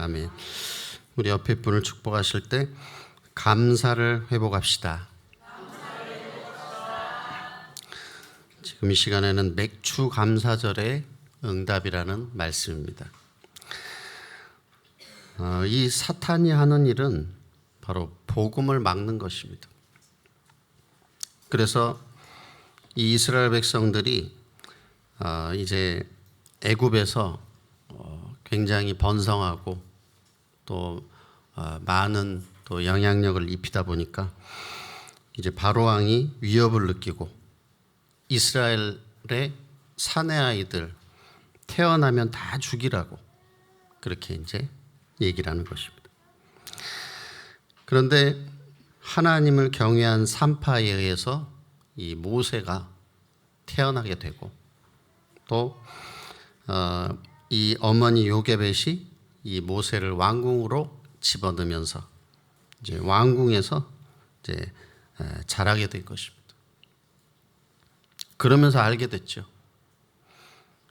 아멘. 우리 옆에 분을 축복하실 때 감사를 회복합시다. 지금 이 시간에는 맥주 감사절의 응답이라는 말씀입니다. 이 사탄이 하는 일은 바로 복음을 막는 것입니다. 그래서 이 이스라엘 백성들이 이제 애굽에서 굉장히 번성하고 또 많은 또 영향력을 입히다 보니까 이제 바로 왕이 위협을 느끼고 이스라엘의 사내 아이들 태어나면 다 죽이라고 그렇게 이제 얘기를 하는 것입니다. 그런데 하나님을 경외한 산파에 의해서 이 모세가 태어나게 되고 또 이 어머니 요게벳이 이 모세를 왕궁으로 집어넣으면서 이제 왕궁에서 이제 자라게 된 것입니다. 그러면서 알게 됐죠.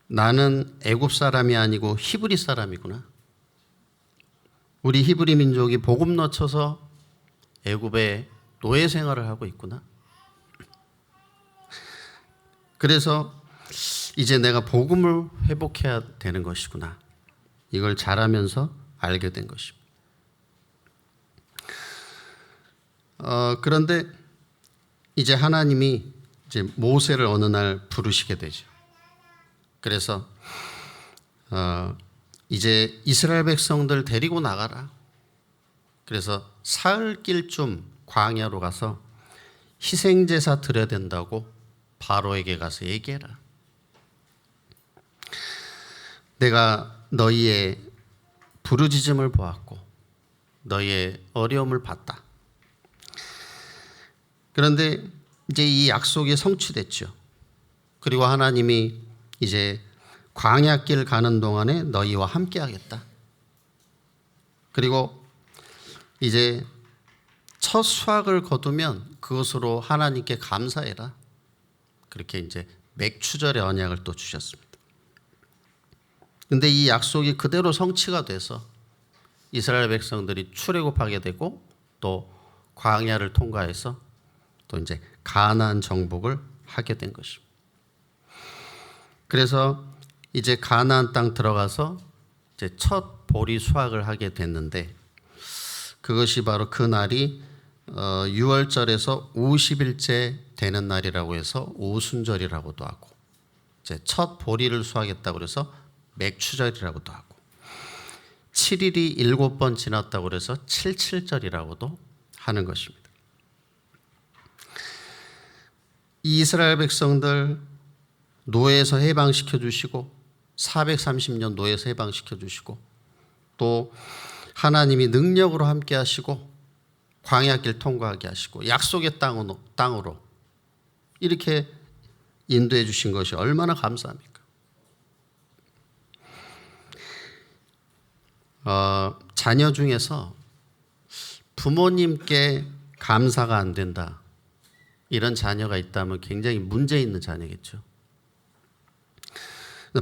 나는 애굽 사람이 아니고 히브리 사람이구나. 우리 히브리 민족이 복음 놓쳐서 애굽의 노예 생활을 하고 있구나. 그래서 이제 내가 복음을 회복해야 되는 것이구나. 이걸 잘하면서 알게 된 것입니다. 그런데 이제 하나님이 이제 모세를 어느 날 부르시게 되죠. 그래서 이제 이스라엘 백성들 데리고 나가라. 그래서 사흘길쯤 광야로 가서 희생제사 드려야 된다고 바로에게 가서 얘기해라. 내가 너희의 부르짖음을 보았고 너희의 어려움을 봤다. 그런데 이제 이 약속이 성취됐죠. 그리고 하나님이 이제 광야길 가는 동안에 너희와 함께 하겠다. 그리고 이제 첫 수확을 거두면 그것으로 하나님께 감사해라. 그렇게 이제 맥추절의 언약을 또 주셨습니다. 근데 이 약속이 그대로 성취가 돼서 이스라엘 백성들이 출애굽하게 되고 또 광야를 통과해서 또 이제 가나안 정복을 하게 된 것입니다. 그래서 이제 가나안 땅 들어가서 이제 첫 보리 수확을 하게 됐는데 그것이 바로 그 날이 6월절에서 50일째 되는 날이라고 해서 오순절이라고도 하고 이제 첫 보리를 수확했다고 그래서 맥추절이라고도 하고 7일이 7번 지났다고 그래서 칠칠절이라고도 하는 것입니다. 이 이스라엘 백성들 노예에서 해방시켜 주시고 430년 노예에서 해방시켜 주시고 또 하나님이 능력으로 함께 하시고 광야길 통과하게 하시고 약속의 땅으로 이렇게 인도해 주신 것이 얼마나 감사합니까? 자녀 중에서 부모님께 감사가 안 된다 이런 자녀가 있다면 굉장히 문제 있는 자녀겠죠.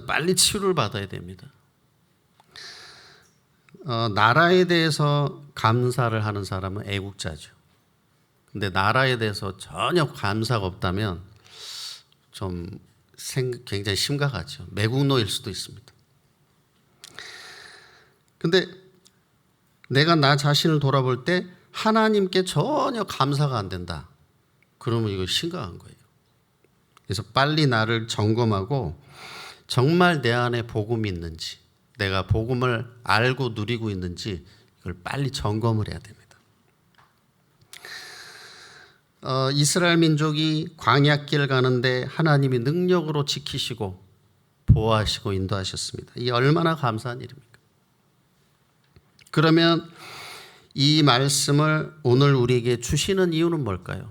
빨리 치유를 받아야 됩니다. 나라에 대해서 감사를 하는 사람은 애국자죠. 근데 나라에 대해서 전혀 감사가 없다면 좀 굉장히 심각하죠. 매국노일 수도 있습니다. 근데 내가 나 자신을 돌아볼 때 하나님께 전혀 감사가 안 된다. 그러면 이거 심각한 거예요. 그래서 빨리 나를 점검하고 정말 내 안에 복음이 있는지 내가 복음을 알고 누리고 있는지 이걸 빨리 점검을 해야 됩니다. 이스라엘 민족이 광야길 가는데 하나님이 능력으로 지키시고 보호하시고 인도하셨습니다. 이게 얼마나 감사한 일입니까? 그러면 이 말씀을 오늘 우리에게 주시는 이유는 뭘까요?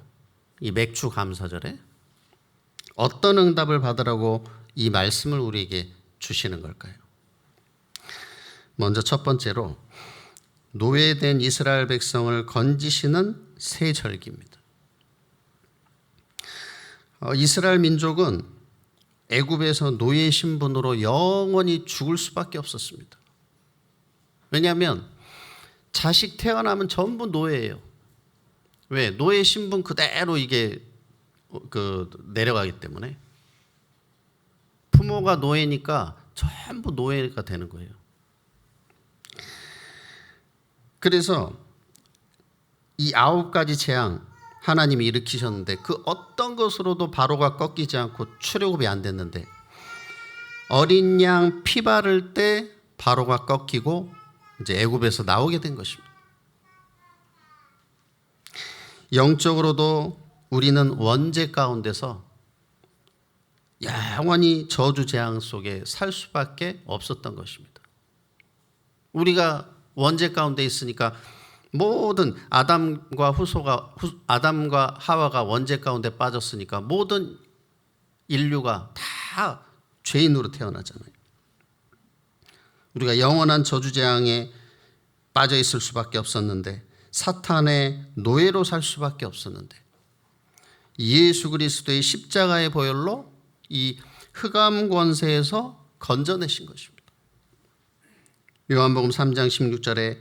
이 맥주 감사절에 어떤 응답을 받으라고 이 말씀을 우리에게 주시는 걸까요? 먼저 첫 번째로 노예된 이스라엘 백성을 건지시는 새 절기입니다. 이스라엘 민족은 애굽에서 노예 신분으로 영원히 죽을 수밖에 없었습니다. 왜냐하면 자식 태어나면 전부 노예예요. 왜? 노예 신분 그대로 이게 내려가기 때문에. 부모가 노예니까 전부 노예가 되는 거예요. 그래서 이 9가지 재앙 하나님이 일으키셨는데 그 어떤 것으로도 바로가 꺾이지 않고 출애굽이 안 됐는데 어린 양 피 바를 때 바로가 꺾이고 이제 애굽에서 나오게 된 것입니다. 영적으로도 우리는 원죄 가운데서 영원히 저주 재앙 속에 살 수밖에 없었던 것입니다. 우리가 원죄 가운데 있으니까 모든 아담과 하와가 원죄 가운데 빠졌으니까 모든 인류가 다 죄인으로 태어나잖아요. 우리가 영원한 저주 재앙에 빠져 있을 수밖에 없었는데 사탄의 노예로 살 수밖에 없었는데 예수 그리스도의 십자가의 보혈로 이 흑암 권세에서 건져내신 것입니다. 요한복음 3장 16절에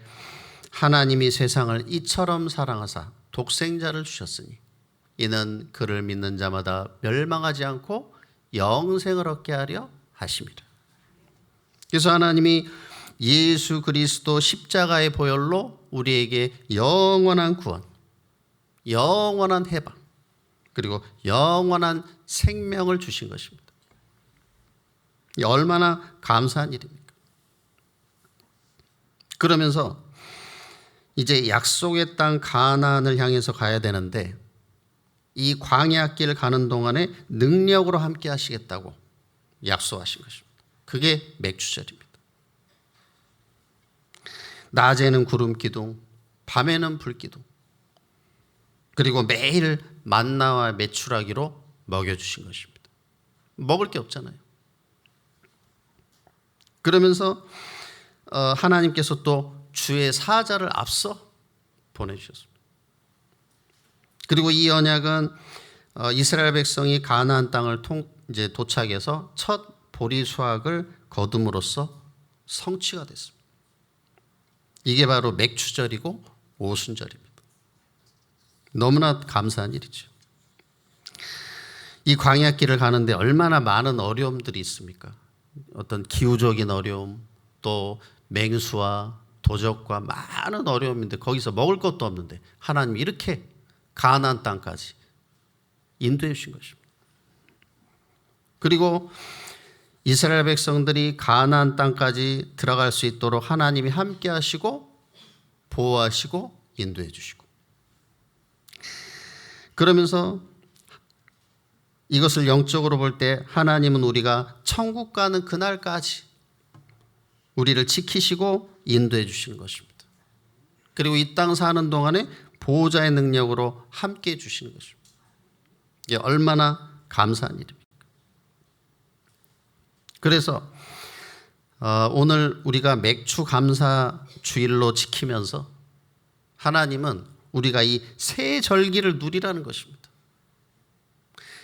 하나님이 세상을 이처럼 사랑하사 독생자를 주셨으니 이는 그를 믿는 자마다 멸망하지 않고 영생을 얻게 하려 하심이라. 그래서 하나님이 예수 그리스도 십자가의 보혈로 우리에게 영원한 구원, 영원한 해방, 그리고 영원한 생명을 주신 것입니다. 얼마나 감사한 일입니까? 그러면서 이제 약속의 땅 가나안을 향해서 가야 되는데 이 광야 길 가는 동안에 능력으로 함께 하시겠다고 약속하신 것입니다. 그게 맥주절입니다. 낮에는 구름 기둥, 밤에는 불 기둥, 그리고 매일 만나와 메추라기로 먹여주신 것입니다. 먹을 게 없잖아요. 그러면서 하나님께서 또 주의 사자를 앞서 보내주셨습니다. 그리고 이 언약은 이스라엘 백성이 가나안 땅을 이제 도착해서 첫 보리 수확을 거둠으로써 성취가 됐습니다. 이게 바로 맥추절이고 오순절입니다. 너무나 감사한 일이죠. 이 광야길을 가는데 얼마나 많은 어려움들이 있습니까? 어떤 기후적인 어려움, 또 맹수와 도적과 많은 어려움인데 거기서 먹을 것도 없는데 하나님이 이렇게 가나안 땅까지 인도해 주신 것입니다. 그리고 이스라엘 백성들이 가나안 땅까지 들어갈 수 있도록 하나님이 함께 하시고 보호하시고 인도해 주시고, 그러면서 이것을 영적으로 볼 때 하나님은 우리가 천국 가는 그날까지 우리를 지키시고 인도해 주시는 것입니다. 그리고 이 땅 사는 동안에 보호자의 능력으로 함께 해 주시는 것입니다. 이게 얼마나 감사한 일입니까? 그래서 오늘 우리가 맥추 감사 주일로 지키면서 하나님은 우리가 이 새 절기를 누리라는 것입니다.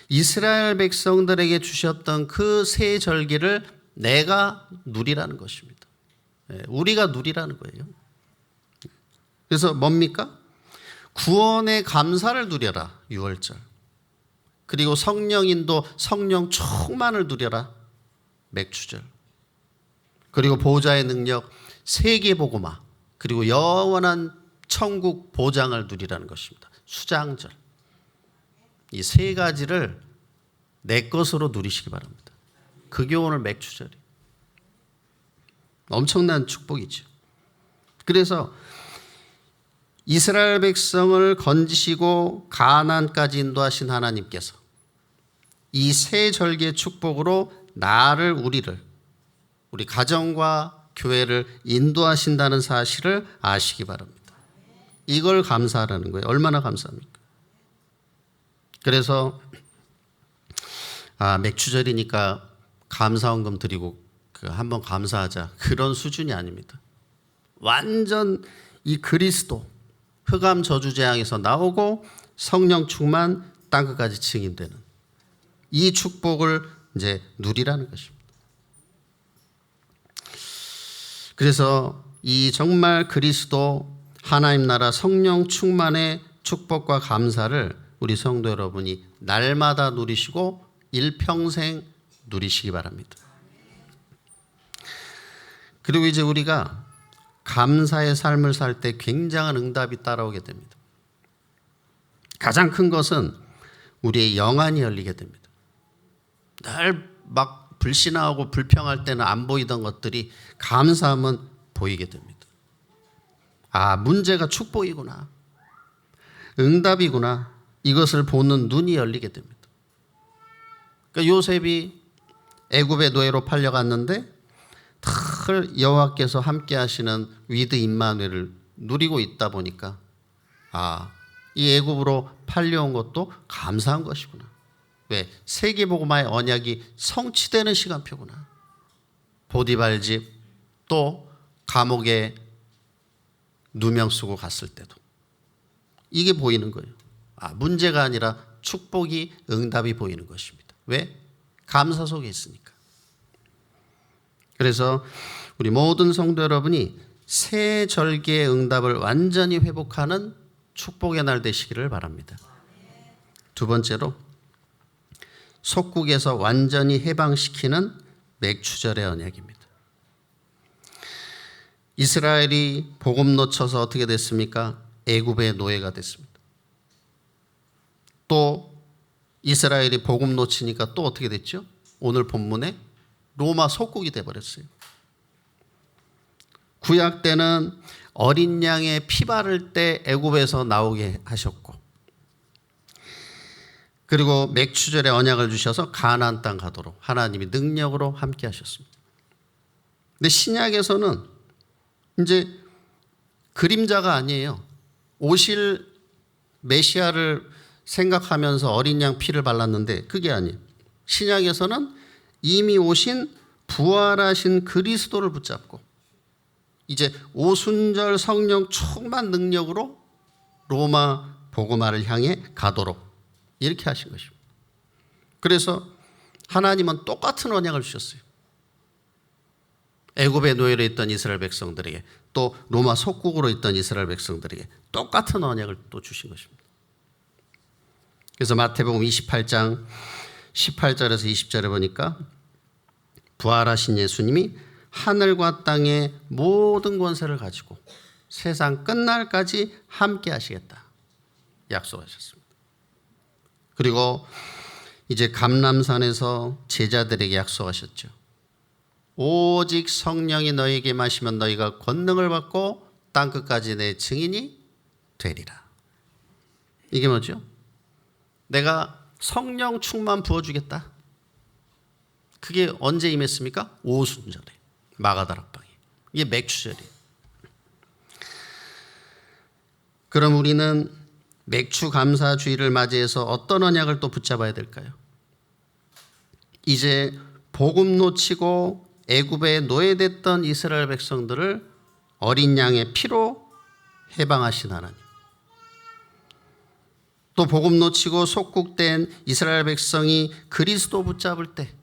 이스라엘 백성들에게 주셨던 그 새 절기를 내가 누리라는 것입니다. 우리가 누리라는 거예요. 그래서 뭡니까? 구원의 감사를 누려라, 6월절. 그리고 성령 인도, 성령 충만을 누려라, 맥추절. 그리고 보호자의 능력, 세계복음화, 그리고 영원한 천국 보장을 누리라는 것입니다. 수장절. 이 세 가지를 내 것으로 누리시기 바랍니다. 그게 오늘 맥추절이에요. 엄청난 축복이죠. 그래서 이스라엘 백성을 건지시고 가나안까지 인도하신 하나님께서 이 새 절기의 축복으로 나를, 우리 가정과 교회를 인도하신다는 사실을 아시기 바랍니다. 이걸 감사하라는 거예요. 얼마나 감사합니까? 그래서 맥추절이니까 감사원금 드리고 한번 감사하자, 그런 수준이 아닙니다. 완전 이 그리스도 흑암 저주 재앙에서 나오고 성령 충만 땅끝까지 증인되는 이 축복을 이제 누리라는 것입니다. 그래서 이 정말 그리스도 하나님 나라 성령 충만의 축복과 감사를 우리 성도 여러분이 날마다 누리시고 일평생 누리시기 바랍니다. 그리고 이제 우리가 감사의 삶을 살 때 굉장한 응답이 따라오게 됩니다. 가장 큰 것은 우리의 영안이 열리게 됩니다. 늘 막 불신하고 불평할 때는 안 보이던 것들이 감사하면 보이게 됩니다. 아, 문제가 축복이구나, 응답이구나, 이것을 보는 눈이 열리게 됩니다. 그러니까 요셉이 애굽의 노예로 팔려갔는데 늘 여호와께서 함께 하시는 위드 임마누엘을 누리고 있다 보니까 아, 이 애굽으로 팔려온 것도 감사한 것이구나. 왜? 세계복음화의 언약이 성취되는 시간표구나. 보디발 집, 또 감옥에 누명 쓰고 갔을 때도 이게 보이는 거예요. 아, 문제가 아니라 축복이, 응답이 보이는 것입니다. 왜? 감사 속에 있으니까. 그래서 우리 모든 성도 여러분이 새 절기의 응답을 완전히 회복하는 축복의 날 되시기를 바랍니다. 두 번째로, 속국에서 완전히 해방시키는 맥추절의 언약입니다. 이스라엘이 복음 놓쳐서 어떻게 됐습니까? 애굽의 노예가 됐습니다. 또 이스라엘이 복음 놓치니까 또 어떻게 됐죠? 오늘 본문에 로마 속국이 돼버렸어요. 구약 때는 어린 양의 피 바를 때 애굽에서 나오게 하셨고, 그리고 맥추절의 언약을 주셔서 가나안 땅 가도록 하나님이 능력으로 함께 하셨습니다. 근데 신약에서는 이제 그림자가 아니에요. 오실 메시아를 생각하면서 어린 양 피를 발랐는데 그게 아니에요. 신약에서는 이미 오신 부활하신 그리스도를 붙잡고 이제 오순절 성령 충만 능력으로 로마 복음화를 향해 가도록 이렇게 하신 것입니다. 그래서 하나님은 똑같은 언약을 주셨어요. 애굽의 노예로 있던 이스라엘 백성들에게, 또 로마 속국으로 있던 이스라엘 백성들에게 똑같은 언약을 또 주신 것입니다. 그래서 마태복음 28장 18절에서 20절에 보니까 부활하신 예수님이 하늘과 땅의 모든 권세를 가지고 세상 끝날까지 함께 하시겠다 약속하셨습니다. 그리고 이제 감람산에서 제자들에게 약속하셨죠. 오직 성령이 너희에게 마시면 너희가 권능을 받고 땅끝까지 내 증인이 되리라. 이게 뭐죠? 내가 성령 충만 부어주겠다. 그게 언제 임했습니까? 오순절에, 마가다락방에. 이게 맥추절이에요. 그럼 우리는 맥추 감사주의를 맞이해서 어떤 언약을 또 붙잡아야 될까요? 이제 복음 놓치고 애굽에 노예됐던 이스라엘 백성들을 어린 양의 피로 해방하신 하나님, 또 복음 놓치고 속국된 이스라엘 백성이 그리스도 붙잡을 때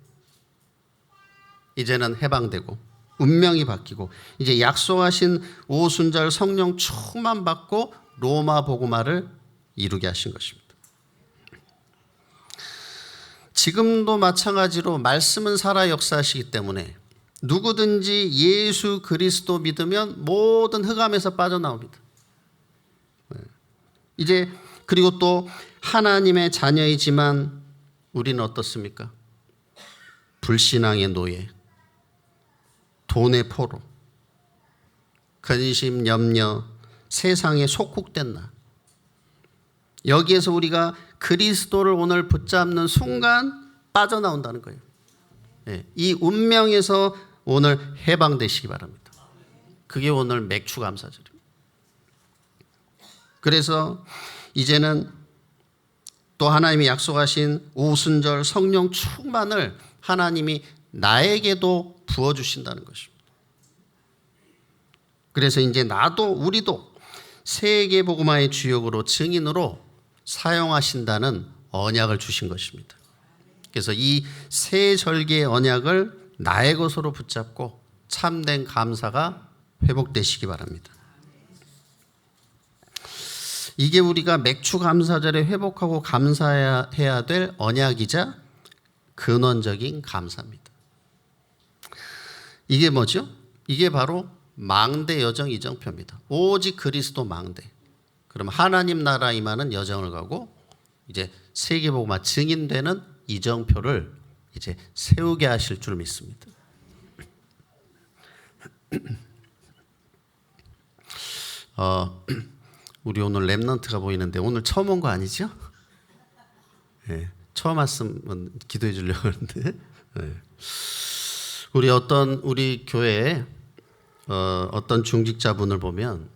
이제는 해방되고 운명이 바뀌고 이제 약속하신 오순절 성령 충만 받고 로마 복음화를 이루게 하신 것입니다. 지금도 마찬가지로 말씀은 살아 역사하시기 때문에 누구든지 예수 그리스도 믿으면 모든 흑암에서 빠져나옵니다. 이제 그리고 또 하나님의 자녀이지만 우리는 어떻습니까? 불신앙의 노예, 돈의 포로, 근심, 염려, 세상에 속국된 나, 여기에서 우리가 그리스도를 오늘 붙잡는 순간 빠져나온다는 거예요. 이 운명에서 오늘 해방되시기 바랍니다. 그게 오늘 맥추 감사절입니다. 그래서 이제는 또 하나님이 약속하신 오순절 성령 충만을 하나님이 나에게도 부어주신다는 것입니다. 그래서 이제 나도 우리도 세계복음화의 주역으로 증인으로 사용하신다는 언약을 주신 것입니다. 그래서 이 새 절기의 언약을 나의 것으로 붙잡고 참된 감사가 회복되시기 바랍니다. 이게 우리가 맥주 감사절에 회복하고 감사해야 될 언약이자 근원적인 감사입니다. 이게 뭐죠? 이게 바로 망대 여정 이정표입니다. 오직 그리스도 망대. 그럼 하나님 나라 임하는 여정을 가고 이제 세계복음화 증인되는 이정표를 이제 세우게 하실 줄 믿습니다. 우리 오늘 렘넌트가 보이는데 오늘 처음 온 거 아니죠? 네, 처음 왔으면 기도해 주려고 하는데 네. 우리 교회에 어떤 중직자분을 보면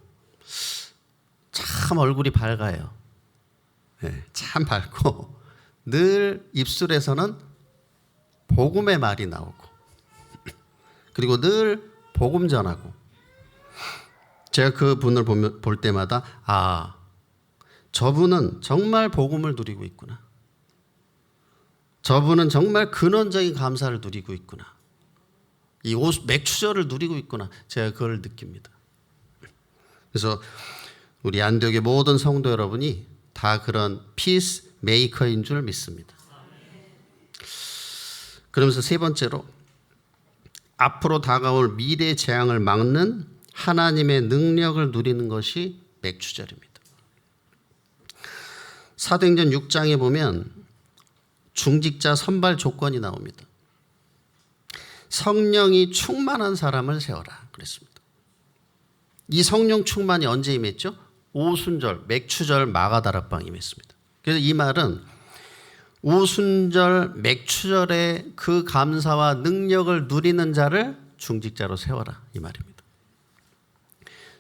참 얼굴이 밝아요. 네, 참 밝고 늘 입술에서는 복음의 말이 나오고 그리고 늘 복음 전하고 제가 그 분을 볼 때마다 저분은 정말 복음을 누리고 있구나. 저분은 정말 근원적인 감사를 누리고 있구나. 이 맥주절을 누리고 있구나. 제가 그걸 느낍니다. 그래서 우리 안디옥의 모든 성도 여러분이 다 그런 피스 메이커인 줄 믿습니다. 그러면서 세 번째로 앞으로 다가올 미래 재앙을 막는 하나님의 능력을 누리는 것이 맥주절입니다. 사도행전 6장에 보면 중직자 선발 조건이 나옵니다. 성령이 충만한 사람을 세워라 그랬습니다. 이 성령 충만이 언제 임했죠? 오순절, 맥주절, 마가다락방 임했습니다. 그래서 이 말은 오순절, 맥주절에 그 감사와 능력을 누리는 자를 중직자로 세워라 이 말입니다.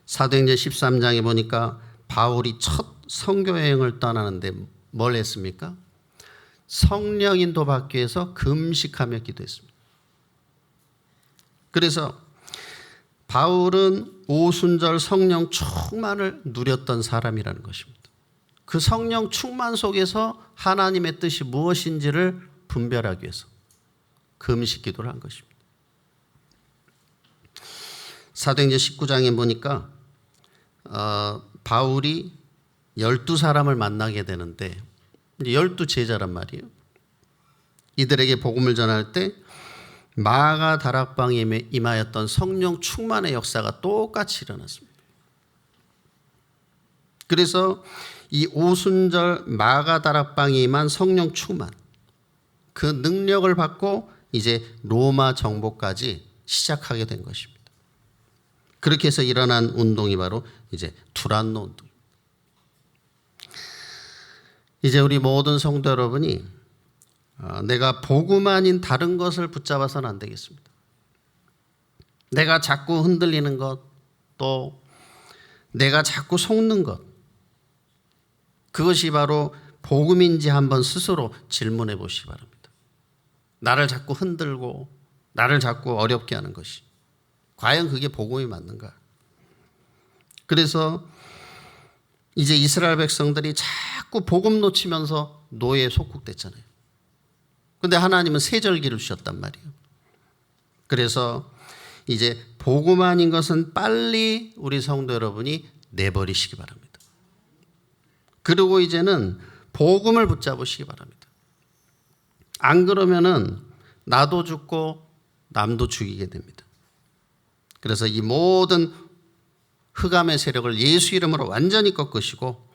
사도행전 13장에 보니까 바울이 첫 선교 여행을 떠나는데 뭘 했습니까? 성령 인도 받기 위해서 금식하며 기도했습니다. 그래서 바울은 오순절 성령 충만을 누렸던 사람이라는 것입니다. 그 성령 충만 속에서 하나님의 뜻이 무엇인지를 분별하기 위해서 금식 기도를 한 것입니다. 사도행전 19장에 보니까 바울이 12사람을 만나게 되는데 12제자란 말이에요. 이들에게 복음을 전할 때 마가 다락방에 임하였던 성령 충만의 역사가 똑같이 일어났습니다. 그래서 이 오순절 마가 다락방에 임한 성령 충만 그 능력을 받고 이제 로마 정복까지 시작하게 된 것입니다. 그렇게 해서 일어난 운동이 바로 이제 두란노 운동. 이제 우리 모든 성도 여러분이 내가 복음 아닌 다른 것을 붙잡아서는 안 되겠습니다. 내가 자꾸 흔들리는 것, 또 내가 자꾸 속는 것, 그것이 바로 복음인지 한번 스스로 질문해 보시기 바랍니다. 나를 자꾸 흔들고 나를 자꾸 어렵게 하는 것이 과연 그게 복음이 맞는가? 그래서 이제 이스라엘 백성들이 자꾸 복음 놓치면서 노예에 속국됐잖아요. 그런데 하나님은 세절기를 주셨단 말이에요. 그래서 이제 복음 아닌 것은 빨리 우리 성도 여러분이 내버리시기 바랍니다. 그리고 이제는 복음을 붙잡으시기 바랍니다. 안 그러면은 나도 죽고 남도 죽이게 됩니다. 그래서 이 모든 흑암의 세력을 예수 이름으로 완전히 꺾으시고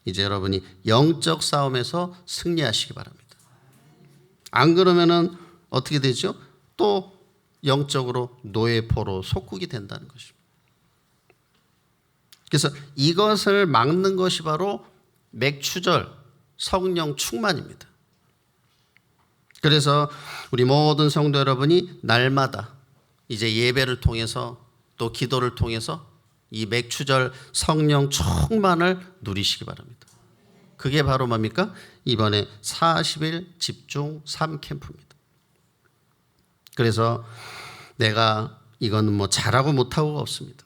이제 여러분이 영적 싸움에서 승리하시기 바랍니다. 안 그러면은 어떻게 되죠? 또 영적으로 노예포로 속국이 된다는 것입니다. 그래서 이것을 막는 것이 바로 맥주절 성령 충만입니다. 그래서 우리 모든 성도 여러분이 날마다 이제 예배를 통해서 또 기도를 통해서 이 맥주절 성령 충만을 누리시기 바랍니다. 그게 바로 뭡니까? 이번에 40일 집중 3캠프입니다. 그래서 내가 이거는 뭐 잘하고 못하고가 없습니다.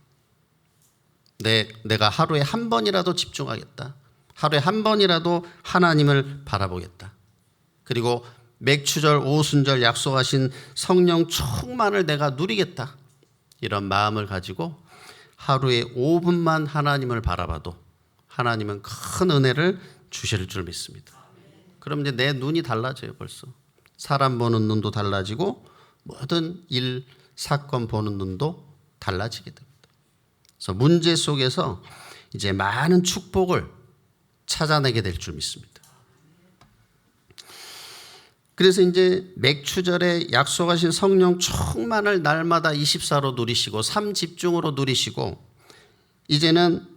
내가 하루에 한 번이라도 집중하겠다. 하루에 한 번이라도 하나님을 바라보겠다. 그리고 맥주절 오순절 약속하신 성령 충만을 내가 누리겠다. 이런 마음을 가지고 하루에 5분만 하나님을 바라봐도 하나님은 큰 은혜를 주실 줄 믿습니다. 그럼 이제 내 눈이 달라져요. 벌써 사람 보는 눈도 달라지고 모든 일, 사건 보는 눈도 달라지게 됩니다. 그래서 문제 속에서 이제 많은 축복을 찾아내게 될 줄 믿습니다. 그래서 이제 맥추절에 약속하신 성령 충만을 날마다 24로 누리시고 삶 집중으로 누리시고 이제는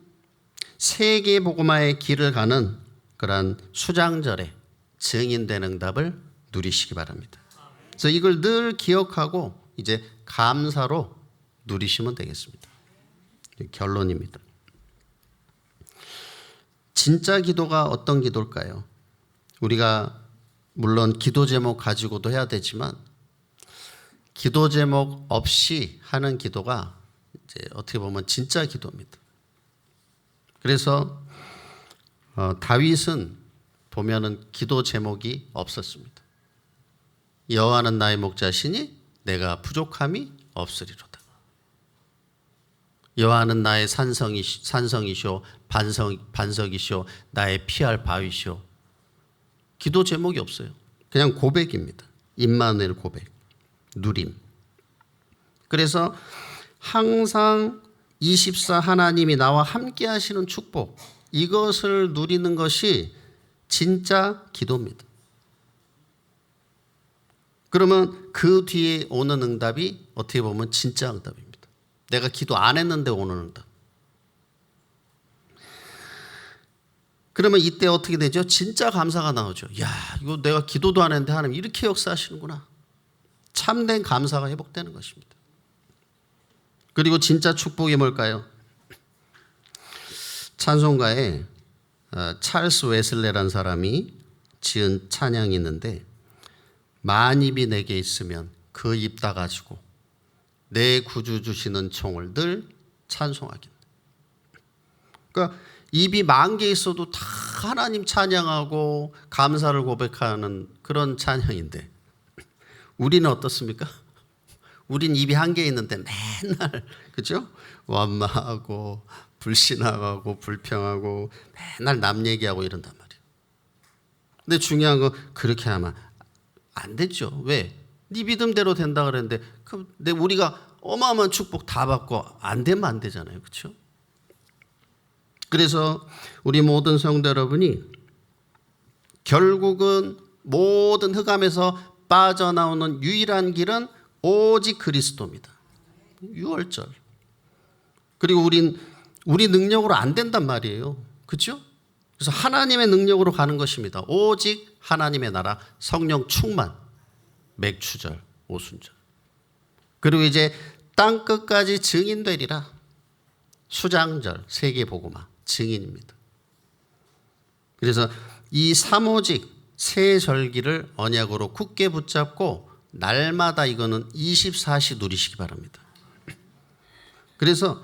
세계 복음화의 길을 가는 그러한 수장절에 증인된 응답을 누리시기 바랍니다. 그래서 이걸 늘 기억하고 이제 감사로 누리시면 되겠습니다. 결론입니다. 진짜 기도가 어떤 기도일까요? 우리가 물론 기도 제목 가지고도 해야 되지만 기도 제목 없이 하는 기도가 이제 어떻게 보면 진짜 기도입니다. 그래서 다윗은 보면은 기도 제목이 없었습니다. 여호와는 나의 목자시니 내가 부족함이 없으리로다. 여호와는 나의 산성이시오 반석이시오 나의 피할 바위시오. 기도 제목이 없어요. 그냥 고백입니다. 임마누엘 고백, 누림. 그래서 항상 24 하나님이 나와 함께 하시는 축복, 이것을 누리는 것이 진짜 기도입니다. 그러면 그 뒤에 오는 응답이 어떻게 보면 진짜 응답입니다. 내가 기도 안 했는데 오는 응답. 그러면 이때 어떻게 되죠? 진짜 감사가 나오죠. 야, 이거 내가 기도도 안 했는데 하나님 이렇게 역사하시는구나. 참된 감사가 회복되는 것입니다. 그리고 진짜 축복이 뭘까요? 찬송가에 찰스 웨슬레라는 사람이 지은 찬양이 있는데 만입이 내게 있으면 그 입 다 가지고 내 구주 주시는 총을 늘 찬송하겠네. 그러니까 입이 10,000개 있어도 다 하나님 찬양하고 감사를 고백하는 그런 찬양인데 우리는 어떻습니까? 우린 입이 1개 있는데 맨날 그죠? 원망하고 불신하고 불평하고 맨날 남 얘기하고 이런단 말이에요. 근데 중요한 건 그렇게 하면 안 되죠. 왜? 네 믿음대로 된다 그랬는데 우리가 어마어마한 축복 다 받고 안 되면 안 되잖아요. 그렇죠? 그래서 우리 모든 성도 여러분이 결국은 모든 흑암에서 빠져나오는 유일한 길은 오직 그리스도입니다. 6월절. 그리고 우리 능력으로 안 된단 말이에요. 그렇죠? 그래서 하나님의 능력으로 가는 것입니다. 오직 하나님의 나라, 성령 충만, 맥추절, 오순절. 그리고 이제 땅 끝까지 증인되리라. 수장절, 세계 복음화, 증인입니다. 그래서 이 3오직 세 절기를 언약으로 굳게 붙잡고 날마다 이거는 24시 누리시기 바랍니다. 그래서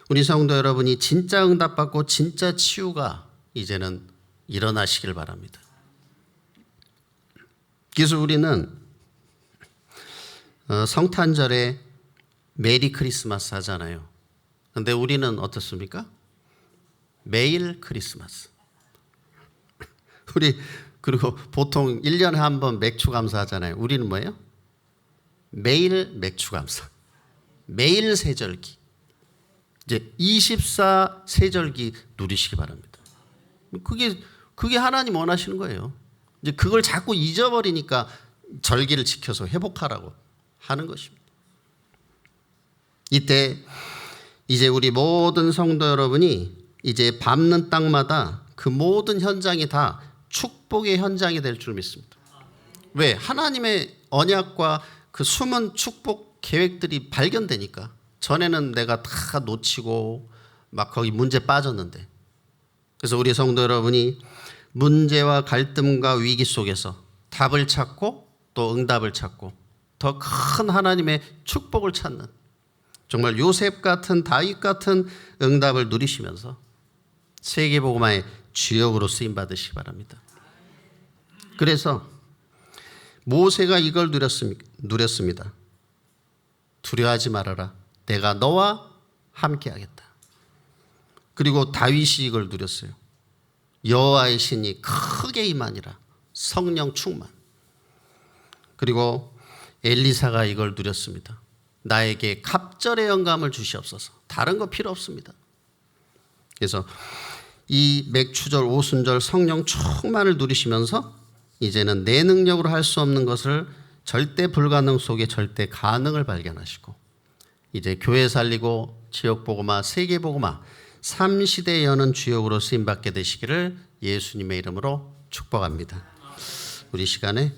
우리 성도 여러분이 진짜 응답받고 진짜 치유가 이제는 일어나시길 바랍니다. 그래서 우리는 성탄절에 메리 크리스마스 하잖아요. 근데 우리는 어떻습니까? 매일 크리스마스. 그리고 보통 1년에 한 번 맥주 감사 하잖아요. 우리는 뭐예요? 매일 맥주 감사. 매일 세절기. 이제 24 세절기 누리시기 바랍니다. 그게 하나님 원하시는 거예요. 이제 그걸 자꾸 잊어버리니까 절기를 지켜서 회복하라고 하는 것입니다. 이때 이제 우리 모든 성도 여러분이 이제 밟는 땅마다 그 모든 현장이 다 축복의 현장이 될 줄 믿습니다. 왜? 하나님의 언약과 그 숨은 축복 계획들이 발견되니까. 전에는 내가 다 놓치고 막 거기 문제 빠졌는데. 그래서 우리 성도 여러분이 문제와 갈등과 위기 속에서 답을 찾고 또 응답을 찾고 더 큰 하나님의 축복을 찾는 정말 요셉 같은 다윗 같은 응답을 누리시면서 세계복음화의 주역으로 쓰임받으시기 바랍니다. 그래서 모세가 이걸 누렸습니다. 두려워하지 말아라. 내가 너와 함께하겠다. 그리고 다윗이 이걸 누렸어요. 여호와의 신이 크게 임하니라. 성령 충만. 그리고 엘리사가 이걸 누렸습니다. 나에게 갑절의 영감을 주시옵소서. 다른 거 필요 없습니다. 그래서 이 맥추절, 오순절 성령 충만을 누리시면서 이제는 내 능력으로 할 수 없는 것을 절대 불가능 속에 절대 가능을 발견하시고 이제 교회 살리고 지역복음화, 세계복음화 3시대 여는 주역으로 쓰임받게 되시기를 예수님의 이름으로 축복합니다. 우리 시간에